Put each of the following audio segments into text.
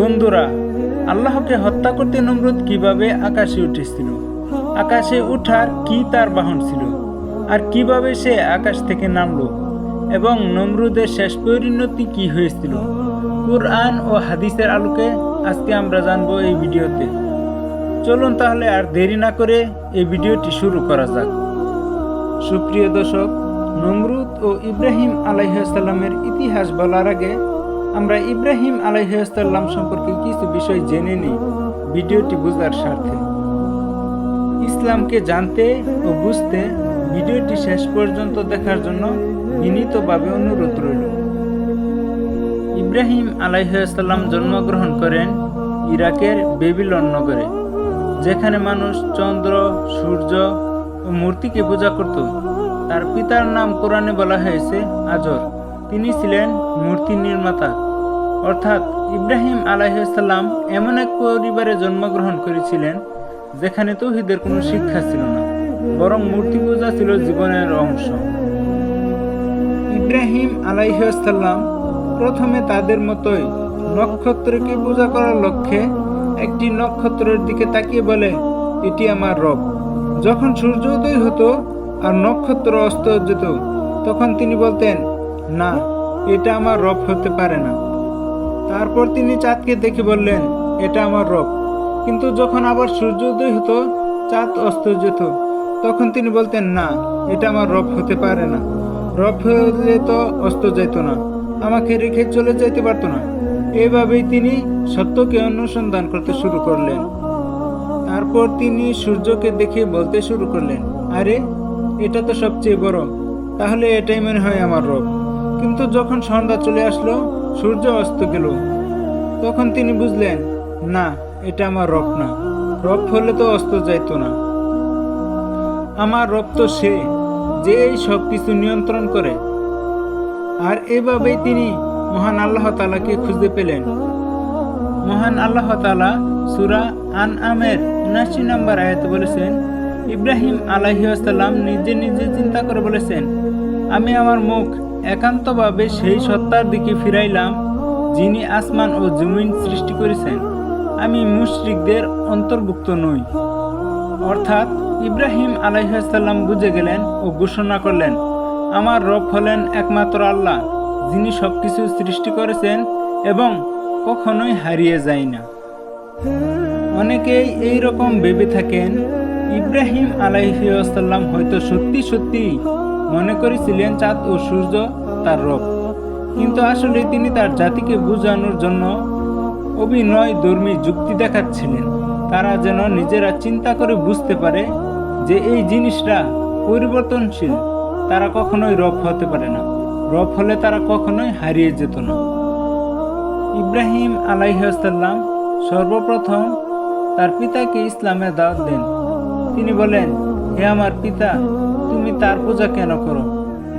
বন্ধুরা, আল্লাহকে হত্যা করতে নমরুদ কিভাবে আকাশে উঠেছিল, আকাশে উঠার কি তার বাহন ছিল, আর কিভাবে সে আকাশ থেকে নামলো এবং নমরুদের শেষ পরিণতি কি হয়েছিল, কুরআন ও হাদিসের আলোকে আজকে আমরা জানবো এই ভিডিওতে। চলুন তাহলে আর দেরি না করে এই ভিডিওটি শুরু করা যাক। সুপ্রিয় দর্শক, নমরুদ ও ইব্রাহিম আলাইহিসসালামের ইতিহাস বলার আগে আমরা ইব্রাহিম আলাইহিসসালাম সম্পর্কে কিছু বিষয় জেনে নিই ভিডিওটি বোঝার স্বার্থে। ইসলামকে জানতে ও বুঝতে ভিডিওটি শেষ পর্যন্ত দেখার জন্য বিনীতভাবে অনুরোধ রইল। ইব্রাহিম আলাইহিসসালাম জন্মগ্রহণ করেন ইরাকের বেবিলন নগরে, যেখানে মানুষ চন্দ্র, সূর্য ও মূর্তিকে পূজা করত। তার পিতার নাম কোরআনে বলা হয়েছে আজর। তিনি ছিলেন মূর্তি নির্মাতা। অর্থাৎ ইব্রাহিম আলাইহিসসালাম এমন এক পরিবারে জন্মগ্রহণ করেছিলেন যেখানে তাওহীদের কোনো শিক্ষা ছিল না, বরং মূর্তি পূজা ছিল জীবনের অংশ। ইব্রাহিম আলাইহিসসালাম প্রথমে তাদের মতোই নক্ষত্রকে পূজা করার লক্ষ্যে একটি নক্ষত্রের দিকে তাকিয়ে বলে, এটি আমার রব। যখন সূর্য উদয় হতো আর নক্ষত্র অস্ত যেত, তখন তিনি বলতেন, না, এটা আমার রব হতে পারে না। তারপর তিনি চাঁদকে দেখে বললেন, এটা আমার রব। কিন্তু যখন আবার সূর্য উদয় হতো, চাঁদ অস্ত যেত, তখন তিনি বলতেন, না, এটা আমার রব হতে পারে না। রব হলে তো অস্ত যেত না, আমাকে রেখে চলে যেতে পারতো না। এভাবেই তিনি সত্যকে অনুসন্ধান করতে শুরু করলেন। তারপর তিনি সূর্যকে দেখে বলতে শুরু করলেন, আরে, এটা তো সবচেয়ে বড়, তাহলে এটাই মনে হয় আমার রব। কিন্তু যখন সন্ধ্যা চলে আসলো, সূর্য অস্ত গেল, তখন তিনি বুঝলেন, না, এটা আমার রব না। রব হলে তো অস্ত যাইতো না। আমার রব তো সে, যে এই সব কিছু নিয়ন্ত্রণ করে। আর এভাবেই তিনি মহান আল্লাহ তাআলাকে খুঁজে পেলেন। মহান আল্লাহ তাআলা সূরা আনআমের ৭৯ নম্বর আয়াতে বলেছেন, ইব্রাহিম আলাইহিসসালাম নিজে নিজে চিন্তা করে বলেছেন, আমি আমার মুখ একান্তভাবে সেই সত্তার দিকে ফিরাইলাম যিনি আসমান ও জমিন সৃষ্টি করেছেন। আমি মুশরিকদের অন্তর্ভুক্ত নই। অর্থাৎ ইব্রাহিম আলাইহিসসালাম বুঝে গেলেন ও ঘোষণা করলেন, আমার রব হলেন একমাত্র আল্লাহ, যিনি সবকিছু সৃষ্টি করেছেন এবং কখনোই হারিয়ে যায় না। অনেকেই এই রকম ভেবে থাকেন, ইব্রাহিম আলাইহিসসালাম হয়তো সত্যি সত্যি মনে করেছিলেন চাঁদ ও সূর্য তার রব, কিন্তু আসলে তিনি তার জাতিকে বোঝানোর জন্য অভিনয় ধর্মী যুক্তি দেখাচ্ছিলেন। তারা যেন নিজেরা চিন্তা করে বুঝতে পারে যে এই জিনিসটা পরিবর্তনশীল, তারা কখনোই রব হতে পারে না। রব হলে তারা কখনোই হারিয়ে যেত না। ইব্রাহিম আলাইহিসসালাম সর্বপ্রথম তার পিতাকে ইসলামের দাওয়াত দেন। তিনি বলেন, হে আমার পিতা, তুমি তার পূজা কেন করো,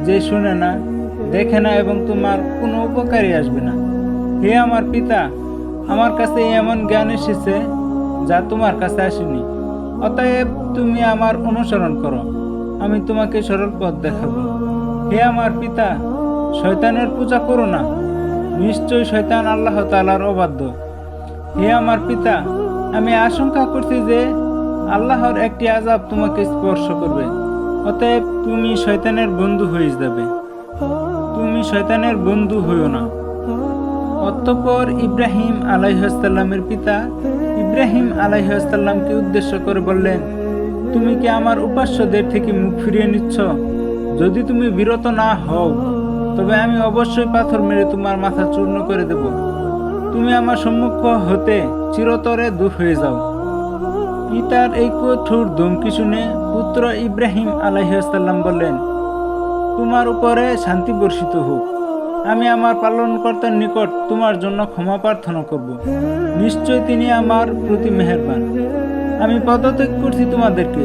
যে শুনে না, দেখে না এবং তোমার কোনো উপকারী আসবে না? হে আমার পিতা, আমার কাছে এমন জ্ঞান এসেছে যা তোমার কাছে আসেনি। অতএব তুমি আমার অনুসরণ করো, আমি তোমাকে সরল পথ দেখাবো। হে আমার পিতা, শয়তানের পূজা করো না, নিশ্চয় শয়তান আল্লাহ তাআলার অবাধ্য। হে আমার পিতা, আমি আশঙ্কা করছি যে আল্লাহর একটি আযাব তোমাকে স্পর্শ করবে, অতএব তুমি শয়তানের বন্ধু হয়ে যাবে। তুমি শয়তানের বন্ধু হইও না। অতঃপর ইব্রাহিম আলাইহিসসালামের পিতা ইব্রাহিম আলাইহিসসালামকে উদ্দেশ্য করে বললেন, তুমি কি আমার উপাস্যদের থেকে মুখ ফিরিয়ে নিচ্ছ? যদি তুমি বিরত না হও, তবে আমি অবশ্যই পাথর মেরে তোমার মাথা চূর্ণ করে দেব। তুমি আমার সম্মুখ হতে চিরতরে দূর হয়ে যাও। পিতার এই কঠোর ধমকি শুনে পুত্র ইব্রাহিম আলাইহিসসালাম বললেন, তোমার উপরে শান্তি বর্ষিত হোক। আমি আমার পালনকর্তার নিকট তোমার জন্য ক্ষমা প্রার্থনা করব। নিশ্চয় তিনি আমার প্রতি মেহেরবান। আমি পদত্যাগ করছি তোমাদেরকে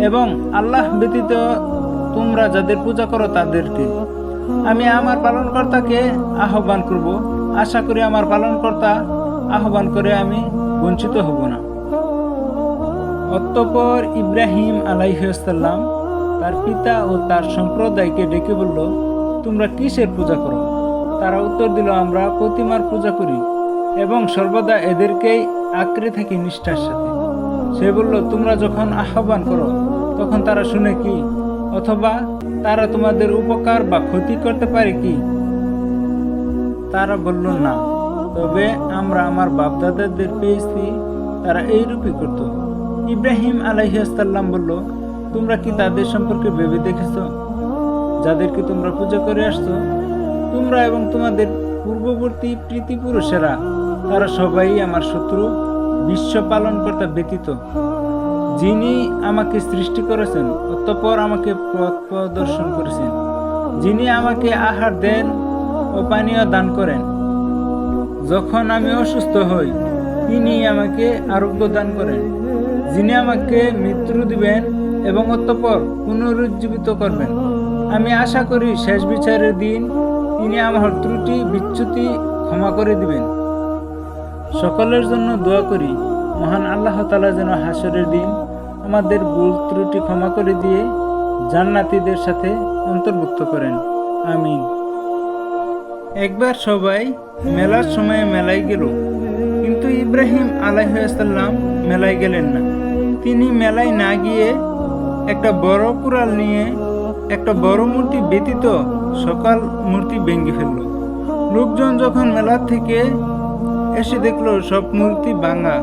এবং আল্লাহ ব্যতীত তোমরা যাদের পূজা করো তাদেরকে। আমি আমার পালনকর্তাকে আহ্বান করব। আশা করি আমার পালনকর্তা আহ্বান করে আমি বঞ্চিত হব না। অতঃপর ইব্রাহিম আলাইহিসসালাম তার পিতা ও তার সম্প্রদায়কে ডেকে বলল, তোমরা কিসের পূজা করো? তারা উত্তর দিল, আমরা প্রতিমার পূজা করি। এবং সর্বদা এদেরকেই আঁকড়ে থাকি নিষ্ঠার সাথে। সে বলল, তোমরা যখন আহ্বান করো তখন তারা শুনে কি? অথবা তারা তোমাদের উপকার বা ক্ষতি করতে পারে কি? তারা বলল, না, তবে আমরা আমার বাপদাদাদের পেয়েছি তারা এইরূপই করত। ইব্রাহিম আলাইহিস সালাম বলল, তোমরা কি তাদের সম্পর্কে ভেবে দেখেছ যাদেরকে তোমরা পূজা করে আসছো? তোমরা এবং তোমাদের পূর্ববর্তী প্রীতিপুরুষেরা তারা সবাই আমার শত্রু, বিশ্ব পালনকর্তা ব্যতীত, যিনি আমাকে সৃষ্টি করেছেন অতঃপর আমাকে পথ প্রদর্শন করেছেন, যিনি আমাকে আহার দেন ও পানীয় দান করেন, যখন আমি অসুস্থ হই তিনি আমাকে আরোগ্য দান করেন, যিনি আমাকে মৃত্যু দিবেন এবং অতঃপর পুনরুজ্জীবিত করবেন। আমি আশা করি শেষ বিচারের দিন তিনি আমার ত্রুটি বিচ্যুতি ক্ষমা করে দিবেন। সকলের জন্য দোয়া করি মহান আল্লাহ তাআলা যেন হাসরের দিন আমাদের ভুল ত্রুটি ক্ষমা করে দিয়ে জান্নাতীদের সাথে অন্তর্ভুক্ত করেন। আমিন। একবার সবাই মেলার সময়ে মেলায় গেল, কিন্তু ইব্রাহিম আলাইহিস সালাম মেলায় গেলেন না। তিনি মেলায় না গিয়ে একটা বড় কুড়াল নিয়ে একটা বড় মূর্তি ব্যতীত সকল মূর্তি ভেঙে ফেলল। লোকজন যখন মেলা থেকে এসে দেখলো সব মূর্তি ভাঙা,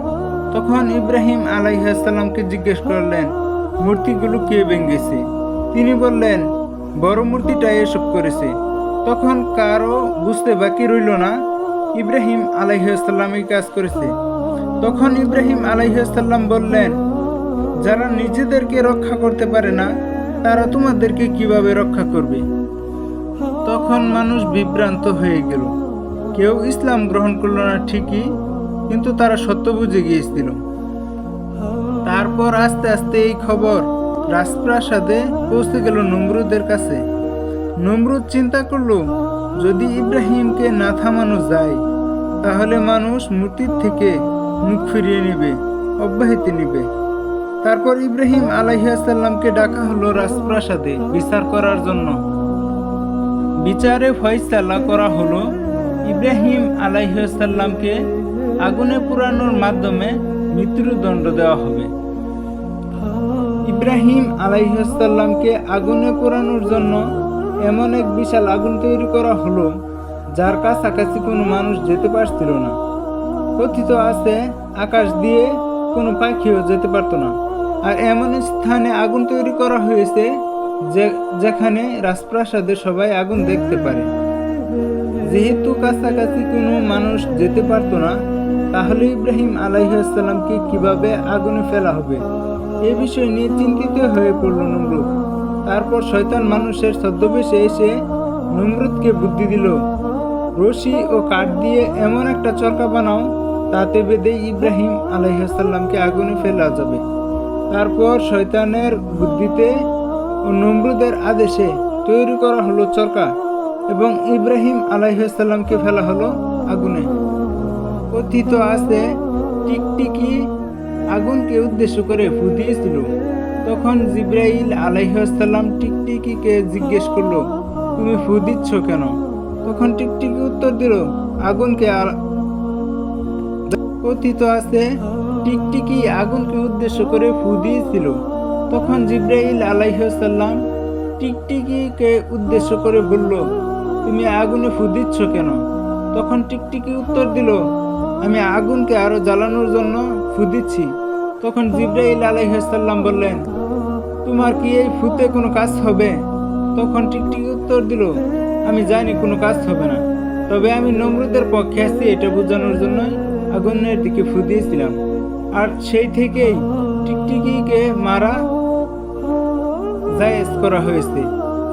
তখন ইব্রাহিম আলাইহিস সালামকে জিজ্ঞেস করলেন, মূর্তিগুলো কে ভেঙেছে? তিনি বললেন, বড় মূর্তিটা এসব করেছে। তখন কারো বুঝতে বাকি রইল না ইব্রাহিম আলাইহিস সালাম এই কাজ করেছে। তখন ইব্রাহিম আলাইহিস সালাম বললেন, যারা নিজেদেরকে রক্ষা করতে পারে না তারা তোমাদেরকে কিভাবে রক্ষা করবে? তখন মানুষ বিভ্রান্ত হয়ে গেল। কেউ ইসলাম গ্রহণ করল না ঠিকই, কিন্তু তারা সত্য বুঝে গিয়েছিল। তারপর আস্তে আস্তে এই খবর রাজপ্রাসাদে পৌঁছে গেল নমরুদের কাছে। নমরুদ চিন্তা করল, যদি ইব্রাহিমকে না থামানো যায় তাহলে মানুষ মূর্তির থেকে মুখ ফিরিয়ে নেবে, অব্যাহতি নেবে। তারপর ইব্রাহিম আলাইহিস সালামকে ডাকা হলো রাজপ্রাসাদে বিচার করার জন্য। বিচারে ফয়সালা করা হলো ইব্রাহিম আলাইহিস সালামকে আগুনে পোড়ানোর মাধ্যমে মৃত্যুদণ্ড দেওয়া হবে। ইব্রাহিম আলাইহিস সালামকে আগুনে পোড়ানোর জন্য এমন এক বিশাল আগুন তৈরি করা হলো যার কাছাকাছি কোনো মানুষ যেতে পারছিল না। কথিত আছে আকাশ দিয়ে কোনো পাখিও যেতে পারত না। আর এমন স্থানে আগুন তৈরি করা হয়েছে যেখানে রাজপ্রাসাদে সবাই আগুন দেখতে পারে। যেহেতু কাছাকাছি কোনো মানুষ যেতে পারত না, তাহলে ইব্রাহিম আলাইহিস সালামকে কিভাবে আগুনে ফেলা হবে এ বিষয় নিয়ে চিন্তিত হয়ে পড়ল নমরুদ। তারপর শয়তান মানুষের ছদ্মবেশে এসে নমরুদকে বুদ্ধি দিল, রশি ও কাঠ দিয়ে এমন একটা চরকা বানাও তাতে বেঁধে ইব্রাহিম আলাইহিস সালামকে আগুনে ফেলা যাবে। তারপর শয়তানের বুদ্ধিতে ও নমরুদের আদেশে তৈরি করা হলো চরকা এবং ইব্রাহিম আলাইহিস সালামকে ফেলা হলো আগুনে। কথিত আছে টিকটিকি আগুনকে উদ্দেশ্য করে ফু দিয়েছিল। তখন জিবরাইল আলাইহিস সালাম টিকটিকিকে জিজ্ঞেস করলো, তুমি ফু দিচ্ছ কেন? তখন টিকটিকি উত্তর দিল, আগুনকে। কথিত আছে টিকটিকি আগুনকে উদ্দেশ্য করে ফু দিয়েছিল। তখন জিবরাইল আলাইহিস সালাম টিকটিকিকে উদ্দেশ্য করে বলল, তুমি আগুনে ফু দিচ্ছ কেন? তখন টিকটিকি উত্তর দিল, আমি আগুনকে আরো জ্বালানোর জন্য ফু দিচ্ছি। তখন জিবরাইল আলাইহিস সালাম বললেন, তোমার কি এই ফুতে কোনো কাজ হবে? তখন টিকটিকি উত্তর দিল, আমি জানি কোনো কাজ হবে না, তবে আমি নমরুদের পক্ষে আছি এটা বোঝানোর জন্য আগুনের দিকে ফু দিয়েছিলাম। আর সেই থেকেই টিকটিকিকে মারা জায়েজ করা হয়েছে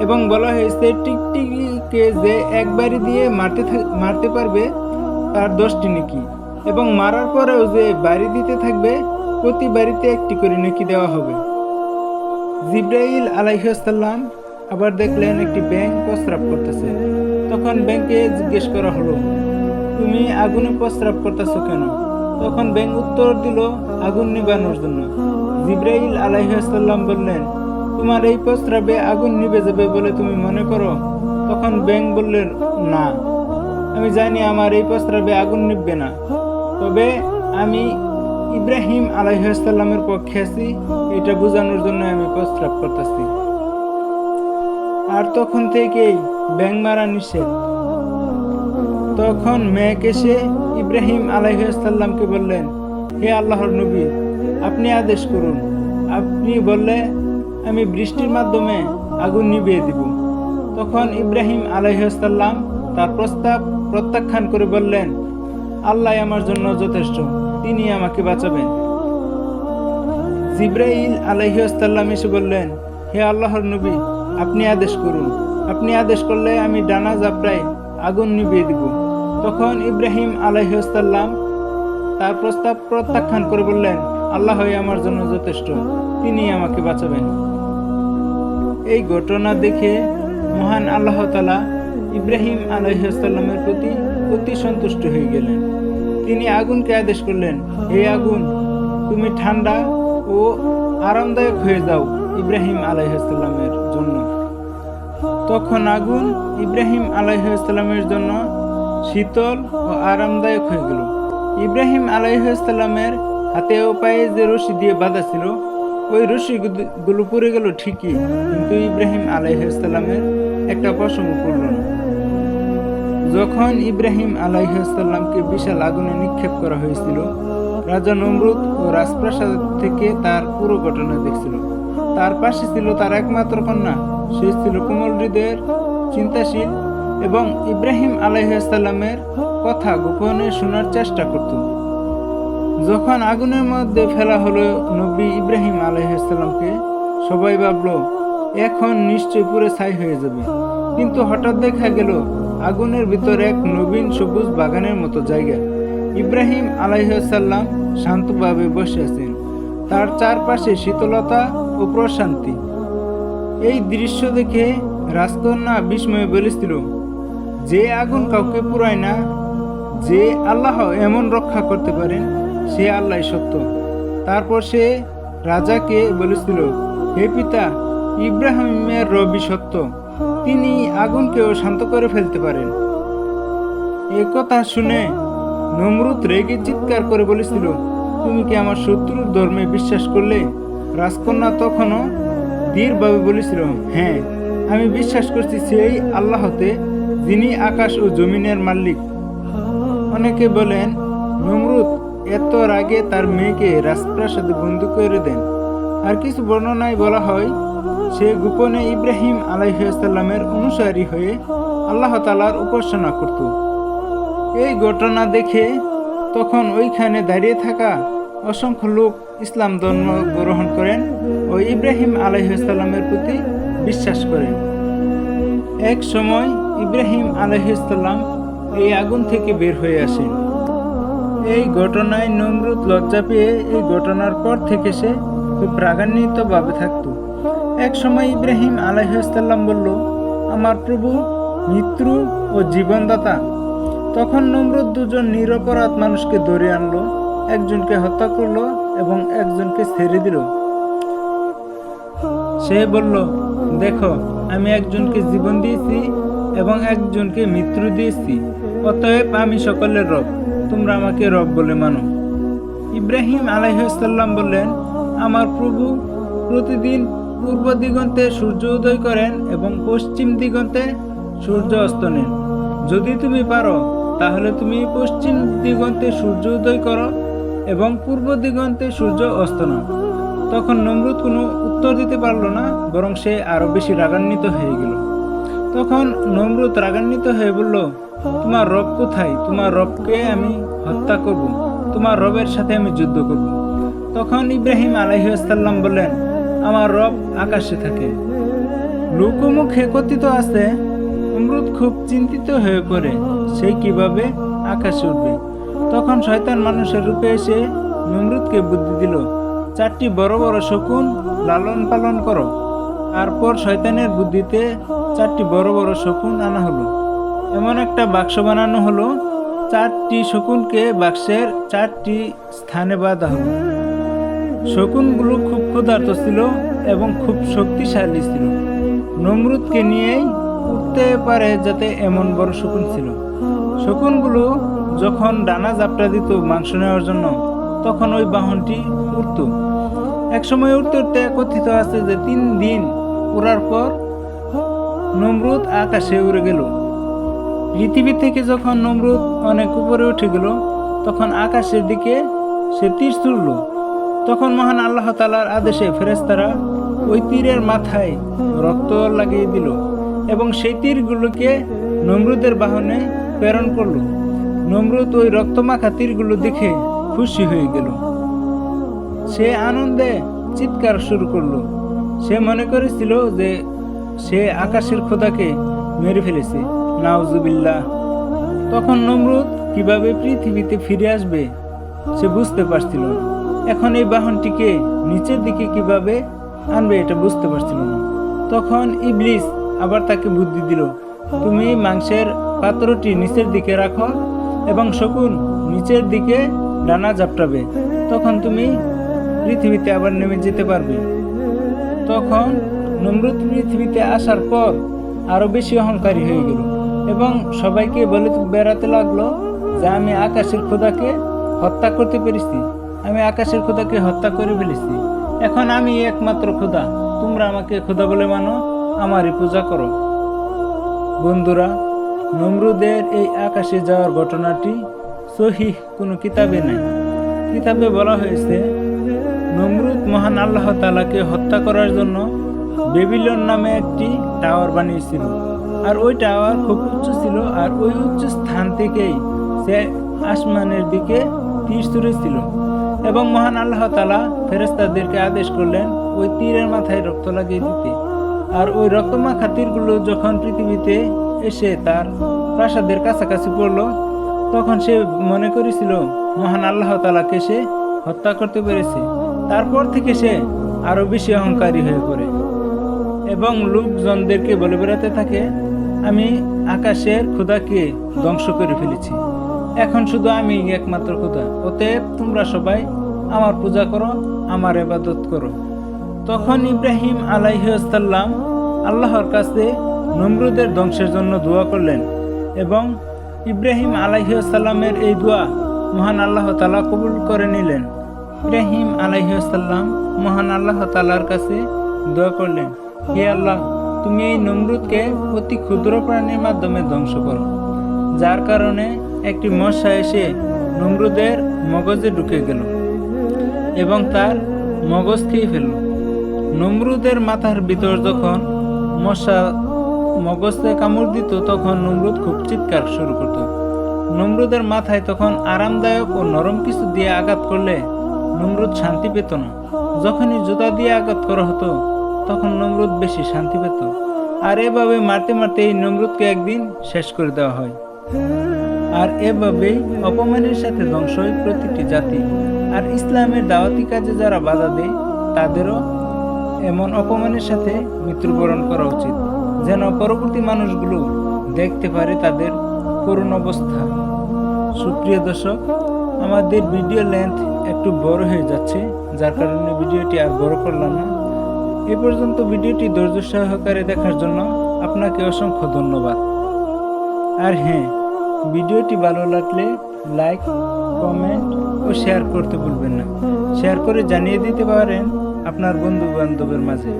এবং বলা হয়েছে টিকটিকিকে যে একবারই দিয়ে মারতে পারবে তার 10টি নেকি, এবং মারার পরেও যে বাড়ি দিতে থাকবে প্রতি বাড়িতে একটি করে নেকি দেওয়া হবে। জিবরাইল আলাইহিস সালাম আবার দেখলেন একটি ব্যাঙ প্রস্রাব করতেছে। তখন ব্যাঙকে জিজ্ঞেস করা হলো, তুমি আগুনে প্রস্রাব করতেছো কেন? তখন ব্যাঙ উত্তর দিল, আগুন নিবানোর জন্য। জিবরাইল আলাইহিস সালাম বললেন, তোমার এই প্রস্রাবে আগুন নিভে যাবে বলে তুমি মনে করো? তখন ব্যাঙ বললেন, না, আমি জানি আমার এই প্রস্রাবে আগুন নিববে না, তবে আমি ইব্রাহিম আলাইহিস সালামের পক্ষে আছি, এটা বোঝানোর জন্য আমি প্রস্রাব করতেছি। আর তখন থেকেই ব্যাঙ মারা নিষেধ। তখন মেঘ এসে ইব্রাহিম আলাইহিস সালামকে বললেন, হে আল্লাহর নবী, আপনি আদেশ করুন। আপনি বললে আমি বৃষ্টির মাধ্যমে আগুন নিভিয়ে দিব। তখন ইব্রাহিম আলাইহিস সালাম তার প্রস্তাব প্রত্যাখ্যান করে বললেন, আল্লাহ আমার জন্য যথেষ্ট, তিনি আমাকে বাঁচাবেন। জিব্রাইল আলাইহিস সালাম এসে বললেন, হে আল্লাহর নবী, আপনি আদেশ করুন। আপনি আদেশ করলে আমি ডানা জাপটায় আগুন নিভিয়ে দিব। তখন ইব্রাহিম আলাইহিস সালাম তার প্রস্তাব প্রত্যাখ্যান করে বললেন, আল্লাহই আমার জন্য যথেষ্ট, তিনি আমাকে বাঁচাবেন। এই ঘটনা দেখে মহান আল্লাহ তাআলা ইব্রাহিম আলাইহিস সালামের প্রতি অতি সন্তুষ্ট হয়ে গেলেন। তিনি আগুনকে আদেশ করলেন, হে আগুন, তুমি ঠান্ডা ও আরামদায়ক হয়ে যাও ইব্রাহিম আলাইহিস সালামের জন্য। তখন আগুন ইব্রাহিম আলাইহিস সালামের জন্য শীতল ও আরামদায়ক হয়ে গেল। ইব্রাহিম আলাইহিস সালামের হাতে ও পায়ে যে রশি দিয়ে বাঁধা ছিল, ওই রশিগুলো পড়ে গেল ঠিকই, কিন্তু ইব্রাহিম আলাইহিস সালামের একটা পশমও পড়ল না। যখন ইব্রাহিম আলাইহিস সালামকে বিশাল আগুনে নিক্ষেপ করা হয়েছিল, রাজা নমরুদ ও রাজপ্রাসাদ থেকে তার পুরো ঘটনা দেখছিল। তার পাশে ছিল তার একমাত্র কন্যা, সে ছিল কোমল হৃদয়ের, চিন্তাশীল এবং ইব্রাহিম আলাইহিস সালামের কথা গোপনে শোনার চেষ্টা করত। যখন আগুনের মধ্যে ফেলা হলো নবী ইব্রাহিম আলাইহিস সালামকে, সবাই ভাবলো এখন নিশ্চয়ই পুরো ছাই হয়ে যাবে। কিন্তু হঠাৎ দেখা গেল আগুনের ভিতর এক নবীন সবুজ বাগানের মতো জায়গা। ইব্রাহিম আলাইহিস সালাম শান্তভাবে বসে আছেন, তার চারপাশে শীতলতা ও প্রশান্তি। এই দৃশ্য দেখে রাজকন্যা বিস্ময়ে বলেছিল, যে আগুন কাউকে পুরায় না, যে আল্লাহ এমন রক্ষা করতে পারেন, সে আল্লাহ সত্য। তারপর সে রাজাকে বলেছিল, হে পিতা, ইব্রাহিমের রবি সত্য, তিনি আগুনকেও শান্ত করে ফেলতে পারেন। এ কথা শুনে নমরুদ রেগে চিৎকার করে বলেছিল, তুমি কি আমার শত্রুর ধর্মে বিশ্বাস করলে? রাজকন্যা তখনও দৃঢ়ভাবে বলেছিল, হ্যাঁ, আমি বিশ্বাস করছি সেই আল্লাহতে, যিনি আকাশ ও জমিনের মালিক। অনেকে বলেন নমরুদ এত রাগে তার মেয়েকে রাজপ্রাসাদে বন্দী করে দেন। আর কিছু বর্ণনায় বলা হয় সে গোপনে ইব্রাহিম আলাইহিস সালামের অনুসারী হয়ে আল্লাহ তাআলার উপাসনা করত। এই ঘটনা দেখে তখন ওইখানে দাঁড়িয়ে থাকা অসংখ্য লোক ইসলাম ধর্ম গ্রহণ করেন ও ইব্রাহিম আলাইহিস সালামের প্রতি বিশ্বাস করেন। এক সময় ইব্রাহিম আলাইহিস সালাম এই আগুন থেকে বের হয়ে আসেন। এই ঘটনায় নমরুদ লজ্জা পেয়ে এই ঘটনার পর থেকে সে খুব রাগান্বিত ভাবে থাকত। এক সময় ইব্রাহিম আলাইহিস সালাম বলল, আমার প্রভু মৃত্যু ও জীবনদাতা। তখন নমরুদ দুজন নিরপরাধ মানুষকে ধরে আনলো, একজনকে হত্যা করলো এবং একজনকে ছেড়ে দিল। সে বলল, দেখো, আমি একজনকে জীবন দিয়েছি এবং একজনকে মৃত্যু দিয়েছি, অতএব আমি সকলের রব, তোমরা আমাকে রব বলে মানো। ইব্রাহিম আলাইহিস সালাম বললেন, আমার প্রভু প্রতিদিন পূর্ব দিগন্তে সূর্য উদয় করেন এবং পশ্চিম দিগন্তে সূর্য অস্ত নেন। যদি তুমি পারো তাহলে তুমি পশ্চিম দিগন্তে সূর্য উদয় করো এবং পূর্ব দিগন্তে সূর্য অস্ত নাও। তখন নমরুদ কোনো উত্তর দিতে পারল না, বরং সে আরো বেশি রাগান্বিত হয়ে গেল। তখন নমরুদ রাগান্বিত হয়ে বলল, তোমার রব কোথায়? তোমার রবকে আমি হত্যা করব, তোমার রবের সাথে আমি যুদ্ধ করব। তখন ইব্রাহিম আলাইহিস সালাম বললেন, আমার রব আকাশে থাকে। লোকমুখে কথিত আছে নমরুদ খুব চিন্তিত হয়ে পড়ে, সে কিভাবে আকাশে উঠবে। তখন শয়তান মানুষের রূপে এসে নমরুদকে বুদ্ধি দিল, 4টি বড় বড় শকুন লালন পালন করো। তারপর শয়তানের বুদ্ধিতে 4টি বড় বড় শকুন আনা হলো। এমন একটা বাক্স বানানো হলো, 4টি শকুনকে বাক্সের 4টি স্থানে বাঁধা হলো। শকুনগুলো খুব ক্ষুধার্ত ছিল এবং খুব শক্তিশালী ছিল। নমরুদকে নিয়েই উঠতে পারে যাতে এমন বড় শকুন ছিল। শকুনগুলো যখন ডানা ঝাপটা দিত মাংস নেওয়ার জন্য, তখন ওই বাহনটি উঠত। একসময় উঠতে উঠতে কথিত আছে যে 3 দিন উড়ার পর নমরুদ আকাশে উড়ে গেল। পৃথিবী থেকে যখন নমরুদ অনেক উপরে উঠে গেল, তখন আকাশের দিকে সে তীর ছুড়ল। তখন মহান আল্লাহ তাআলার আদেশে ফেরেশতারা ওই তীরের মাথায় রক্ত লাগিয়ে দিল এবং সেই তীরগুলোকে নমরুদের বাহনে প্রেরণ করল। নমরুদ ওই রক্তমাখা তীরগুলো দেখে খুশি হয়ে গেল। সে আনন্দে চিৎকার শুরু করলো। সে মনে করেছিল যে সে আকাশের খোদাকে মেরে ফেলেছে। নাউজুবিল্লাহ। তখন নমরুদ কিভাবে পৃথিবীতে ফিরে আসবে সে বুঝতে পারছিল না। এখন এই বাহনটিকে নিচের দিকে কিভাবে আনবে এটা বুঝতে পারছিল না। তখন ইবলিস আবার তাকে বুদ্ধি দিল, তুমি মাংসের পাত্রটি নিচের দিকে রাখো এবং শকুন নিচের দিকে ডানা ঝাপটাবে, তখন তুমি পৃথিবীতে আবার নেমে যেতে পারবে। তখন নমরুদ পৃথিবীতে আসার পর আরো বেশি অহংকারী হয়ে গেল এবং সবাইকে বলে বেড়াতে লাগলো যে আমি আকাশের খোদাকে হত্যা করতে পেরেছি, আমি আকাশের খোদাকে হত্যা করে ফেলেছি। এখন আমি একমাত্র খোদা, তোমরা আমাকে খোদা বলে মানো, আমারই পূজা করো। বন্ধুরা, নমরুদের এই আকাশে যাওয়ার ঘটনাটি সহিহ কোনো কিতাবে নাই। কিতাবে বলা হয়েছে নমরুদ মহান আল্লাহ তাআলাকে হত্যা করার জন্য বেবিলন নামে একটি টাওয়ার বানিয়েছিল। আর ওই টাওয়ার খুব উচ্চ ছিল, আর ওই উচ্চ স্থান থেকেই সে আসমানের দিকে তীর ছুঁড়েছিল এবং মহান আল্লাহ তাআলা ফেরেশতাদেরকে আদেশ করলেন ওই তীরের মাথায় রক্ত লাগিয়ে দিতে। আর ওই রক্তমাখা তীরগুলো যখন পৃথিবীতে এসে তার প্রাসাদের কাছাকাছি পড়ল, তখন সে মনে করেছিল মহান আল্লাহ তাআলাকে সে হত্যা করতে পেরেছে। তারপর থেকে সে আরো বেশি অহংকারী হয়ে পড়ে এবং লোকজনদেরকে বলে বেড়াতে থাকে, আমি আকাশের খোদাকে ধ্বংস করে ফেলেছি, এখন শুধু আমি একমাত্র খোদা, অতএব তোমরা সবাই আমার পূজা করো, আমার ইবাদত করো। তখন ইব্রাহিম আলাইহিস সালাম আল্লাহর কাছে নমরুদের ধ্বংসের জন্য দোয়া করলেন এবং ইব্রাহিম আলাইহিস সালামের এই দোয়া মহান আল্লাহ তাআলা কবুল করে নিলেন। ইব্রাহিম আলাইহিস সালাম মহান আল্লাহ তাআলার কাছে দোয়া করলেন, হে আল্লাহ, তুমি এই নমরুদকে অতি ক্ষুদ্র প্রাণীর মাধ্যমে ধ্বংস করো, যার কারণে একটি মশা এসে নমরুদের মগজে ঢুকে গেল এবং তার মগজ খেয়ে ফেলল। নমরুদের মাথার ভিতর যখন মশা মগজে কামড় দিত, তখন নমরুদ খুব চিৎকার শুরু করত। নমরুদের মাথায় তখন আরামদায়ক ও নরম কিছু দিয়ে আঘাত করলে নমরুদ শান্তি পেত না। যখনই জুতা দিয়ে আঘাত করা হতো, তখন নমরুদ বেশি শান্তি পেত। আর এভাবে মারতে মারতে এই নমরুদকে একদিন শেষ করে দেওয়া হয়। আর এভাবেই অপমানের সাথে ধ্বংস হয় প্রতিটি জাতি। আর ইসলামের দাওয়াতি কাজে যারা বাধা দেয়, তাদেরও এমন অপমানের সাথে মৃত্যুবরণ করা উচিত, যেন পরবর্তী মানুষগুলো দেখতে পারে তাদের করুণ অবস্থা। সুপ্রিয় দর্শক, আমাদের ভিডিও লেন্থ একটু বড় হয়ে যাচ্ছে, যার কারণে ভিডিওটি আর বড় করলাম না। এ পর্যন্ত ভিডিওটি ধৈর্য সহকারে দেখার জন্য আপনাকে অসংখ্য ধন্যবাদ। আর হ্যাঁ, ভিডিওটি ভালো লাগলে লাইক, কমেন্ট ও শেয়ার করতে ভুলবেন না। শেয়ার করে জানিয়ে দিতে পারেন আপনার বন্ধু বান্ধবের মাঝে,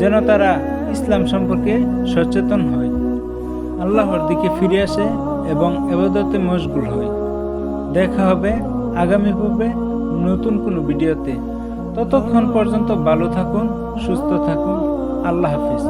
যেন তারা ইসলাম সম্পর্কে সচেতন হয়, আল্লাহর দিকে ফিরে আসে এবং ইবাদতে মশগুল হয়। দেখা হবে আগামী পর্বে নতুন কোনো ভিডিওতে। ততক্ষণ পর্যন্ত ভালো থাকুন, সুস্থ থাকুন। আল্লাহ হাফেজ।